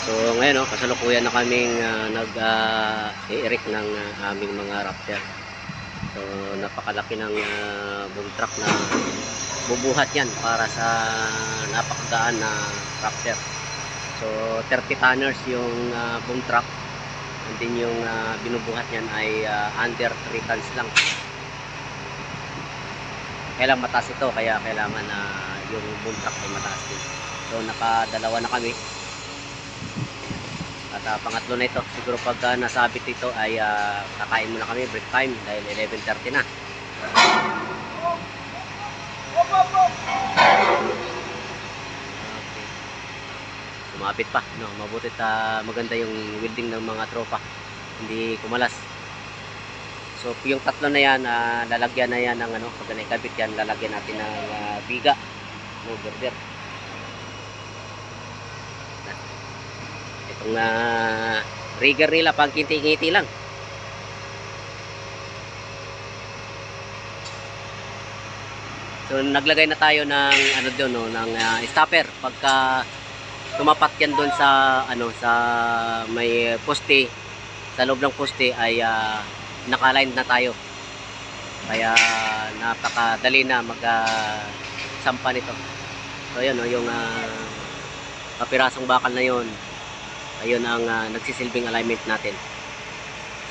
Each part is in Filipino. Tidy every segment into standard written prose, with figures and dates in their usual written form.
So ngayon kasalukuyan na kaming nag-i-erect ng aming mga Raptor. So napakalaki ng boom truck na bubuhat yan para sa napakagaan na Raptor. So 30 tonners yung boom truck, and then yung binubuhat niyan ay under 3 tons lang. Kailangan mataas ito, kaya kailangan yung boom truck ay mataas din. So nakadalawa na kami. At pangatlo na ito. Siguro pag nasabit ito ay kakain muna kami, break time, dahil 11:30 na. Okay. Sumapit pa, no? Mabutit maganda yung welding ng mga tropa, hindi kumalas. So yung tatlo na yan, lalagyan na yan ng pag naikabit yan, lalagyan natin ng biga, no, girder. Itong rigger nila pang kinti-ngiti lang. So naglagay na tayo ng doon, no, ng stopper pagka tumapat yan doon sa sa may poste, sa loob ng poste ay naka-align na tayo. Kaya napakadali na sampa nito. So ayun, no, yung kapirasong bakal na yon, ayun ang nagsisilbing alignment natin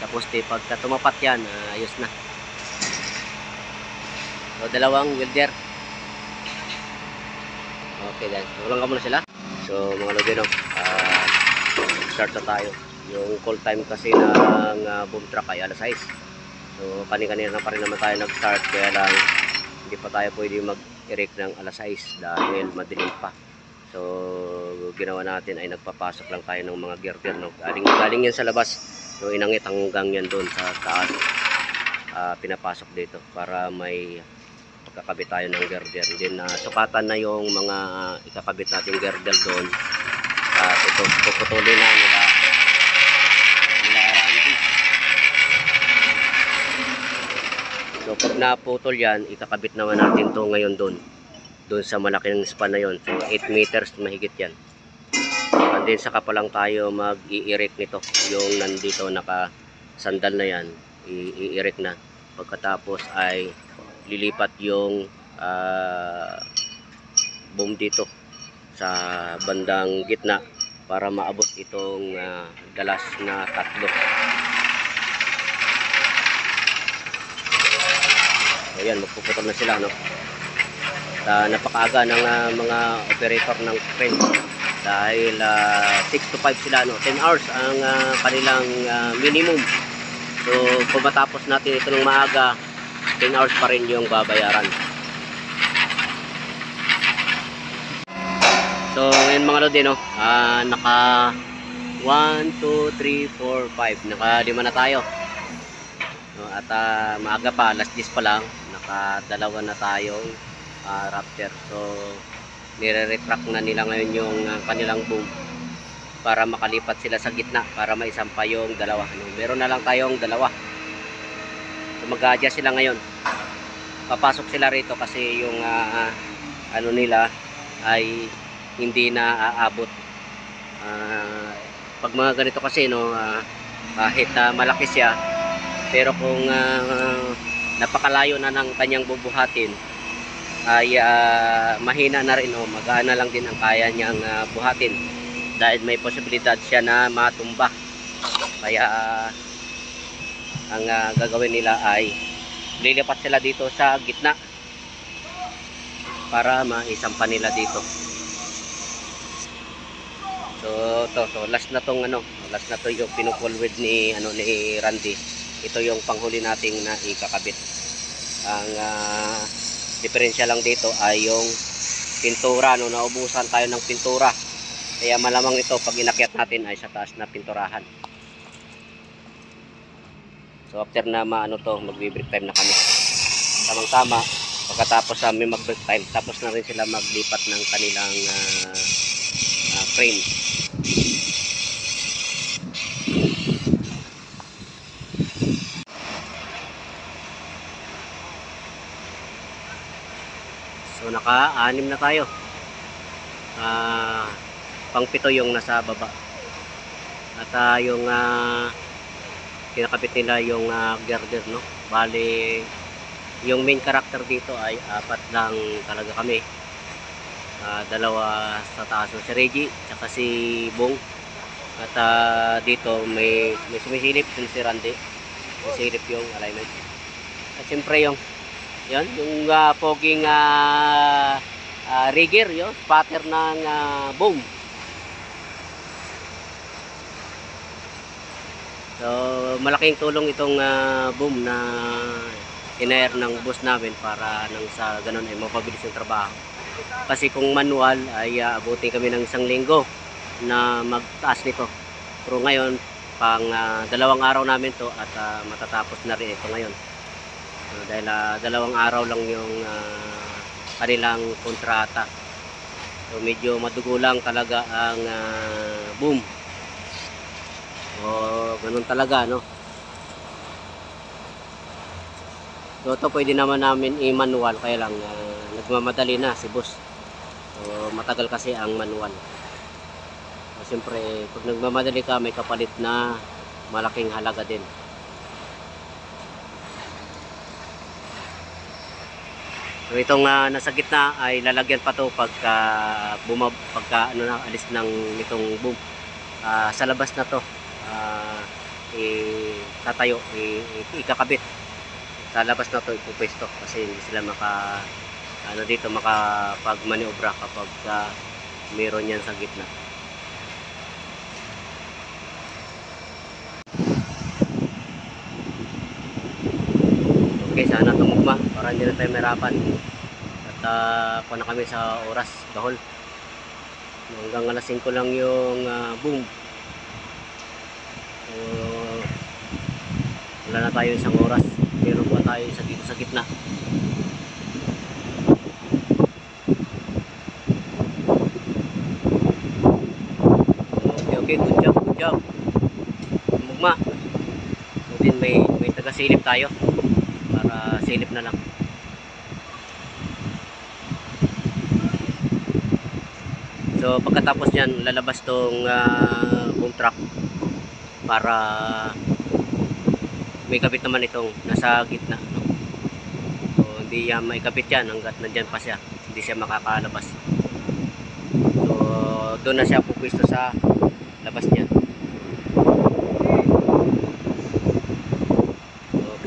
sa poste. Pagka tumapat yan, ayos na. So dalawang welder. Okay, then tulungan ka muna sila. So mga lodino, start na tayo. Yung call time kasi ng boom truck ay alas 6. So kanina na pa rin naman tayo nag-start, kaya lang hindi pa tayo pwede mag-erect ng alas 6 dahil madilim pa. So ginawa natin ay nagpapasok lang tayo ng mga girder, no? Galing yan sa labas. So inangit hanggang yan doon sa taas. Pinapasok dito para may pagkakabit tayo ng girder. Then sukatan na yung mga ikakabit natin girder doon. At ito puputulin na nila Randy. So pag naputol yan, ikakabit naman natin to ngayon doon sa malaking span na yon. So 8 meters mahigit yan. And then saka pa lang tayo mag-i-erect nito. Yung nandito nakasandal na yan, i-erect na. Pagkatapos ay lilipat yung boom dito sa bandang gitna para maabot itong dalas na tatlo. Ayan, magpuputol na sila, no? Napakaaga ng mga operator ng crane dahil 6 to 5 sila, no? 10 hours ang kanilang minimum. So kung matapos natin ito ng maaga, 10 hours pa rin yung babayaran. So ngayon mga lodi, no, naka 1, 2, 3, 4, 5, naka 5 na tayo, no? At maaga pa, alas 10 pa lang, naka 2 na tayong Raptor. So nire-retract na nila ngayon yung kanilang boom para makalipat sila sa gitna para maisampa yung dalawa, no? Meron na lang tayong dalawa. So mag-adjust sila ngayon. Papasok sila rito kasi yung nila ay hindi na aabot. Pag mga ganito kasi, no, kahit malaki siya, pero kung napakalayo na ng kanyang bubuhatin ay mahina na rin, no, magaan na lang din ang kaya niyang buhatin dahil may posibilidad siya na matumba. Kaya ang gagawin nila ay lilipat sila dito sa gitna para maisampa nila dito. So last na tong last na to yung pinupull-with ni Randy. Ito yung panghuli nating na ikakabit. Ang diferensya lang dito ay yung pintura, no, naubusan tayo ng pintura. Kaya malamang ito pag inakyat natin ay sa taas na pinturahan. So after na magbe-break time na kami. Tamang-tama, pagkatapos may mag-break time, tapos na rin sila maglipat ng kanilang frame. So naka-6 na tayo. Pang-7 yung nasa baba. At yung kinakabit nila yung girder, no. Bali yung main character dito ay apat lang talaga kami. Dalawa sa taas, si Reggie tsaka si Bong. At dito may sumisilip si Randy. Sumisilip yung alignment. At siyempre yung poging rigger, yung spotter ng boom. So malaking tulong itong boom na in-air ng boss namin para nang sa ganun ay mapabilis yung trabaho. Kasi kung manual ay abutin kami ng 1 linggo na magtaas nito. Pero ngayon pang 2 araw namin to at matatapos na rin ito ngayon. Dahil 2 araw lang yung kanilang kontrata. So medyo madugo lang talaga ang boom. O ganun talaga, no. So ito pwede naman namin i-manual, kaya lang nagmamadali na si boss. So matagal kasi ang manual. So, siyempre pag nagmamadali ka may kapalit na malaking halaga din. So itong nasa gitna ay lalagyan pa to pagka alis ng itong boom. Sa labas na to tatayo, ikakabit. Sa labas na to ipupwesto kasi hindi sila makapag-maniobra kapag meron yan sa gitna. Okay, sana tumugma para hindi na tayo mahirapan. At na kami sa oras dahol. Hanggang alas 5 lang yung boom. So, wala na tayo isang oras. Meron pa tayo dito sa gitna. Okay, good job. Tumugma. So din may taga-silip tayo. Para silip na lang. So pagkatapos niyan lalabas tong boom truck para may kabit naman itong nasa gitna, no? So hindi yan maikabit yan hanggat nandyan pa siya, hindi siya makakalabas. So doon na siya pupwesto sa labas niya.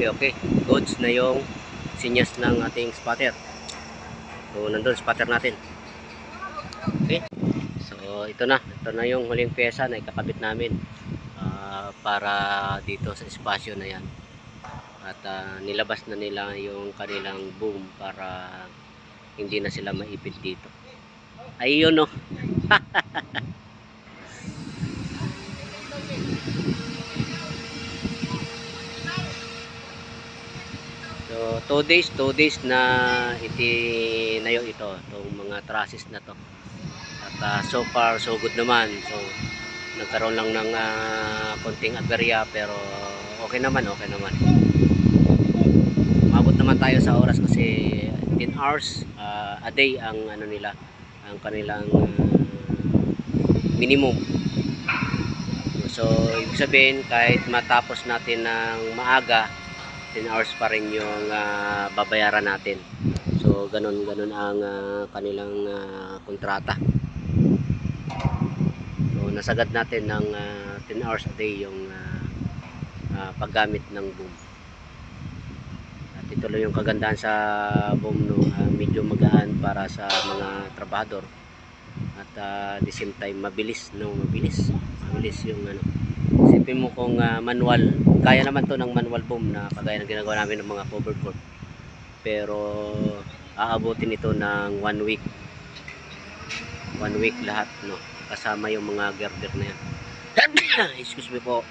Okay, goods na yung sinyas ng ating spotter. So nandun spotter natin. Okay, so ito na yung huling pyesa na ikakabit namin para dito sa espasyo na yan. At nilabas na nila yung kanilang boom para hindi na sila maipit dito. Ayun, no. So 2 days na itinayo itong mga trusses na to. At so far so good naman. So nagkaroon lang ng konting aberya pero okay naman. Umabot naman tayo sa oras kasi 10 hours a day ang ang kanilang minimum. So ibig sabihin kahit matapos natin ng maaga, 10 hours pa rin yung babayaran natin. So ganun ang kanilang kontrata. So nasagad natin ng 10 hours a day yung paggamit ng boom. At ito lang yung kagandahan sa boom, no, medyo magaan para sa mga trabahador. At the same time mabilis yung isipin mo kung manual, kaya naman to ng manual boom na kagaya ng ginagawa namin ng mga coverboard, pero aabutin ito ng 1 week lahat, no, kasama yung mga girder na yan. Excuse me po.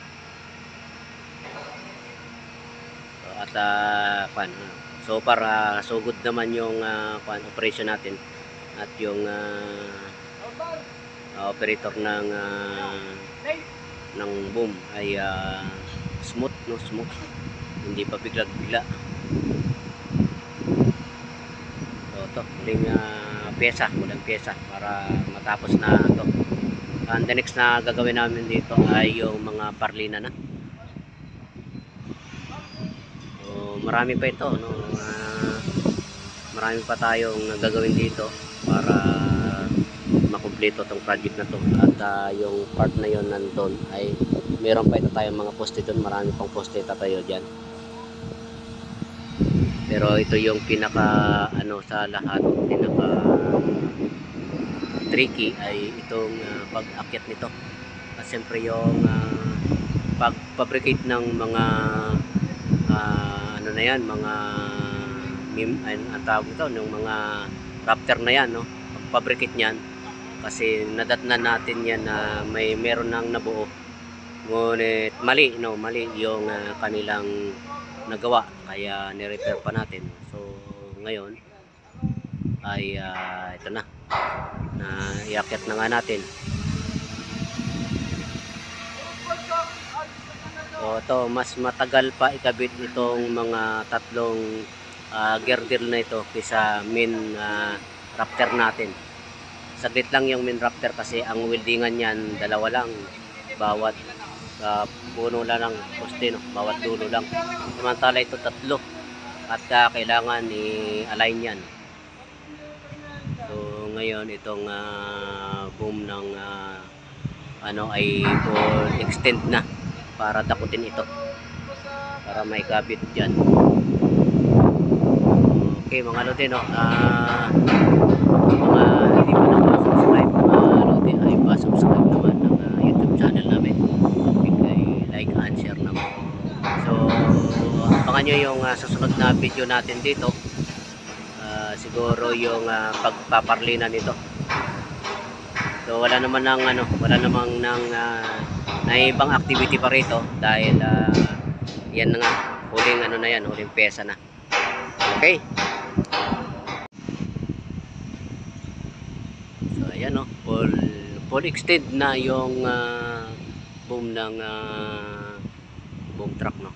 So, at so far so good naman yung operation natin at yung operator ng boom ay smooth, hindi pa bigla. So ito, huling walang pyesa para matapos na ito. And the next na gagawin namin dito ay yung mga parlina na. So, marami pa ito, no? Marami pa tayong gagawin dito para makumpleto tong project na to. At yung part na yon nandun ay meron pa ito tayong mga poste doon. Marami pang poste tatayo dyan. Pero ito yung pinaka sa lahat, pinaka tricky ay itong pag-akyat nito. At siyempre yung pag-fabricate ng mga mga ang tawag ito, ng mga raptor na yan, no? Pag-fabricate niyan kasi nadatnan natin yan na meron nang nabuo. Ngunit mali yung kanilang nagawa, kaya ni-repair pa natin. So ngayon ay ito na iakyat na nga natin. So ito, mas matagal pa ikabit itong mga tatlong girder na ito kaysa main raptor natin. Saglit lang yung main raptor kasi ang weldingan yan dalawa lang bawat puno lang ng poste, no? Bawat dulo lang. Samantala ito tatlo at kailangan i-align yan. So ngayon itong boom ng ay full extend na para dakutin ito para may kabit dyan. Okay mga lodi, no? Mga hindi pa nakasubscribe lodi ay pa-subscribe naman ng YouTube channel namin. Like and share naman. So abangan nyo yung susunod na video natin dito. Siguro yung pagpaparlina nito. So wala namang na ibang activity pa rito dahil yan na nga, huling pesa na. Okay. So ayan, no, full extend na yung boom ng boom truck, no.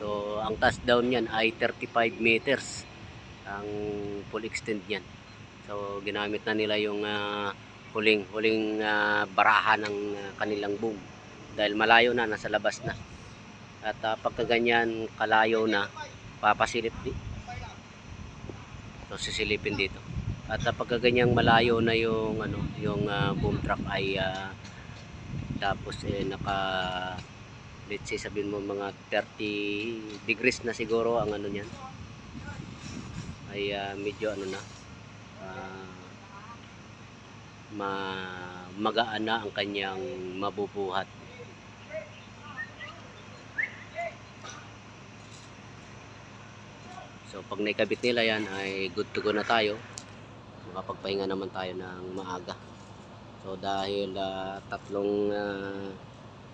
So ang touchdown niyan ay 35 meters ang full extend niyan. So ginamit na nila yung huling baraha ng kanilang boom dahil malayo na, nasa labas na. At pagka ganyan kalayo na, papasilip so sisilipin dito. At pagka ganyang malayo na yung boom truck ay tapos naka, let's say sabihin mo mga 30 degrees na siguro ang niyan ay medyo magaan na ang kanyang mabubuhat. So pag naikabit nila yan ay good to go na tayo. Makapagpahinga naman tayo ng maaga. So dahil tatlong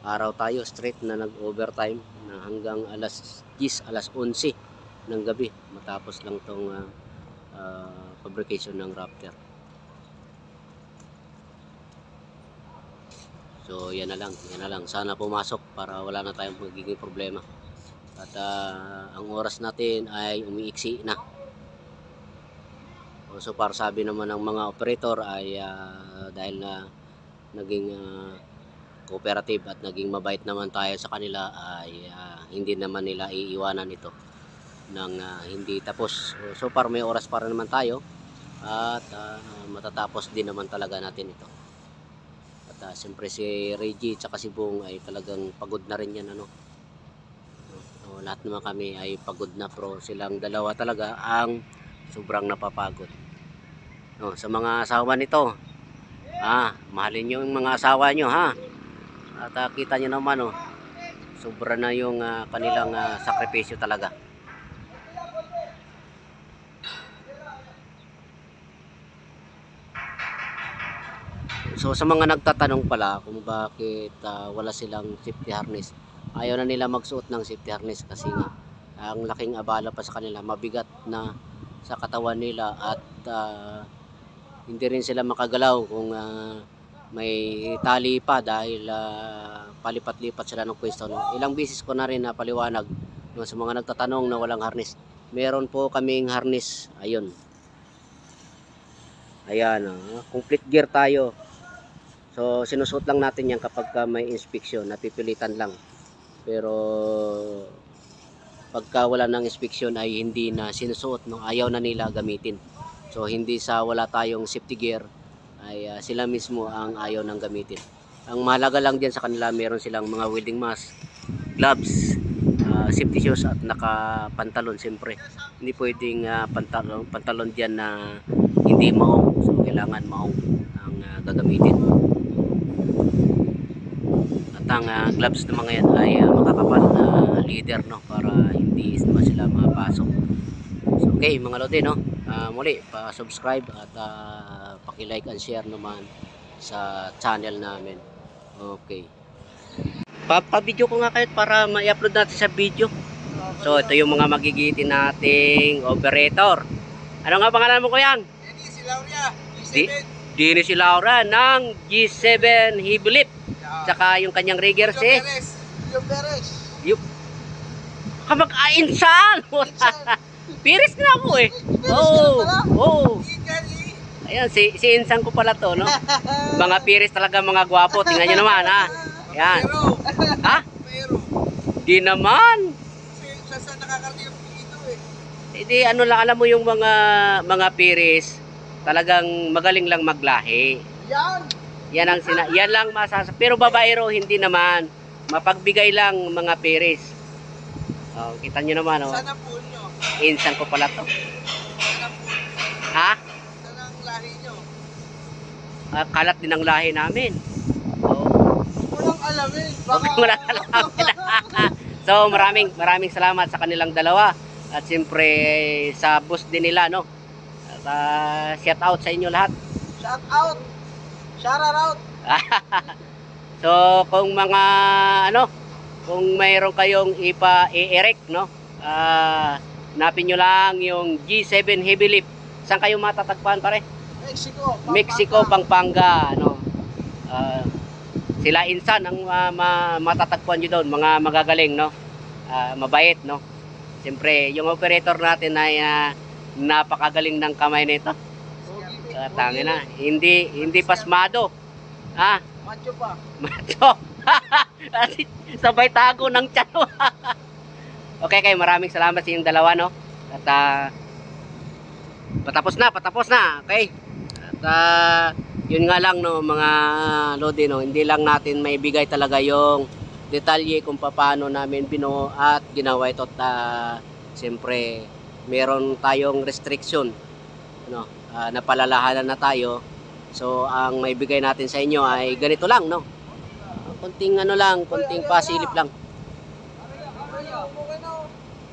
araw tayo straight na nag-overtime na hanggang alas 10, alas 11 ng gabi matapos lang tong fabrication ng raptor. So yan na lang, sana pumasok para wala na tayong magiging problema. At ang oras natin ay umiiksi na. So para sabi naman ng mga operator ay dahil na naging cooperative at naging mabait naman tayo sa kanila ay hindi naman nila iiwanan ito ng hindi tapos. So far may oras para naman tayo at matatapos din naman talaga natin ito. At siyempre si Reggie at si Bong ay talagang pagod na rin yan, So, lahat naman kami ay pagod na, pero silang dalawa talaga ang sobrang napapagod. Sa mga asawa nito, mahalin nyo yung mga asawa nyo, ha. At kita nyo naman, sobra na yung kanilang sakripisyo talaga. So sa mga nagtatanong pala kung bakit wala silang safety harness, ayaw na nila magsuot ng safety harness kasi nga ang laking abala pa sa kanila, mabigat na sa katawan nila at hindi rin sila makagalaw kung may tali pa dahil palipat-lipat sila ng pwesto. Ilang beses ko na rin napaliwanag sa mga nagtatanong na walang harness. Meron po kaming harness, ayun. Ayan, complete gear tayo. So sinusuot lang natin yan kapag may inspection, napipilitan lang. Pero pagka wala ng inspection ay hindi na sinusuot, no? Ayaw na nila gamitin. So hindi sa wala tayong safety gear ay sila mismo ang ayaw nang gamitin. Ang mahalaga lang diyan sa kanila, meron silang mga welding mask, gloves, safety shoes at naka-pantalon. Siyempre hindi pwedeng pantalon diyan na hindi maong. So kailangan maong ang gagamitin. At ang gloves ng mga yan ay makakapal na leather, no, para hindi naman sila mapasok. So okay mga lodi, no, muli pa-subscribe at paki-like and share naman sa channel namin. Okay, papa-video ko nga kayo para ma-upload natin sa video. So ito yung mga magigitin nating operator. Ano nga pangalan mo, Kuyang? Dennis si Laura, G7. Dennis si Laura ng G7 Heavy Lift. Tsaka yung kanyang rigger si Yung Perez. Yup. Kamag-ainsan! Piris na ako eh. Oo. Oh. Ayan, si Insan ko pala to, no? Mga piris talaga, mga gwapo. Tingnan nyo naman, ha? Ayan. Ha? Pero. Di naman. Saan nakakarating yung ito eh. Hindi, ano lang, alam mo yung mga piris, talagang magaling lang maglahi. Yan. Yan lang masasa. Pero babaero, hindi naman. Mapagbigay lang mga piris. Oh, kita nyo naman, oh. Saan ang pool nyo? Insan ko pala to. Saan ang pool? Ha? Saan ang lahi nyo? Kalat din ang lahi namin. Oh. Walang alamin. Huwag mo lang alamin. So maraming salamat sa kanilang dalawa. At siyempre sa boss din nila, no. At shout out sa inyo lahat. Shout out. Shout out. So kung mga kung mayroon kayong i-erect, no, hanapin nyo lang yung G7 Heavy Lift. Saan kayo matatagpuan, pare? Mexico, Pampanga, no. Sila Insan ang matatagpuan nyo doon, mga magagaling, no. Mabait, no. Siyempre yung operator natin ay napakagaling ng kamay nito. Tangin na, hindi pasmado. Ha? Macho pa. Macho. Sabay tago ng tiyan. Okay, maraming salamat sa inyong dalawa, no. At patapos na. Okay. At yun nga lang, no, mga lodi, no, hindi lang natin maibigay talaga yung detalye kung paano namin binuo at ginawa ito. At siyempre meron tayong restriction, no, napalalahanan na tayo. So ang maibigay natin sa inyo ay ganito lang, no. Konting konting pasilip lang.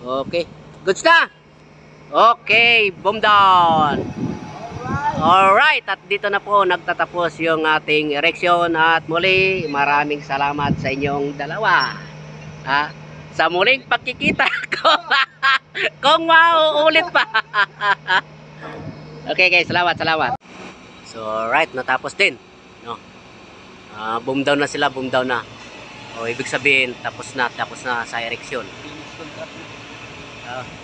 Okay. Goods na. Okay, boom down. Alright, at dito na po nagtatapos yung ating ereksyon. At muli, maraming salamat sa inyong dalawa. Sa muling pagkikita ko. Kung mauulit pa. Okay guys, salamat. So alright, natapos din, no. Boom down na sila, O ibig sabihin tapos na sa ereksyon.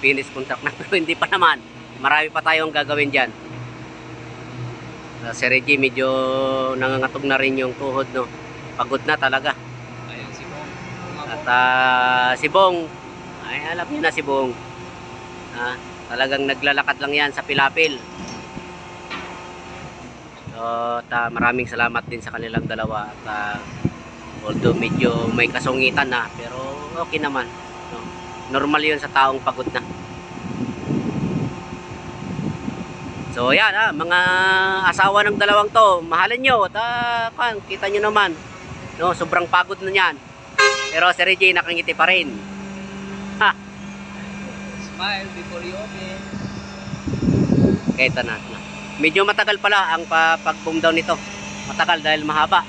Finish contract na, pero hindi pa naman. Marami pa tayong gagawin diyan. Si Reggie medyo nangangatog na rin yung tuhod, no. Pagod na talaga. Ayun si Bong. At si Bong, ay alam niyo na si Bong. Talagang naglalakad lang yan sa pilapil. So, maraming salamat din sa kanilang dalawa. At although medyo may kasungitan na, pero okay naman, no? Normal yun sa taong pagod na. So yan, mga asawa ng dalawang to, mahalin nyo. At kita nyo naman, no, sobrang pagod na yan. Pero si Reggie nakangiti pa rin. Smile before you open. Okay, ito na. Medyo matagal pala ang pag-boom down nito. Matagal dahil mahaba.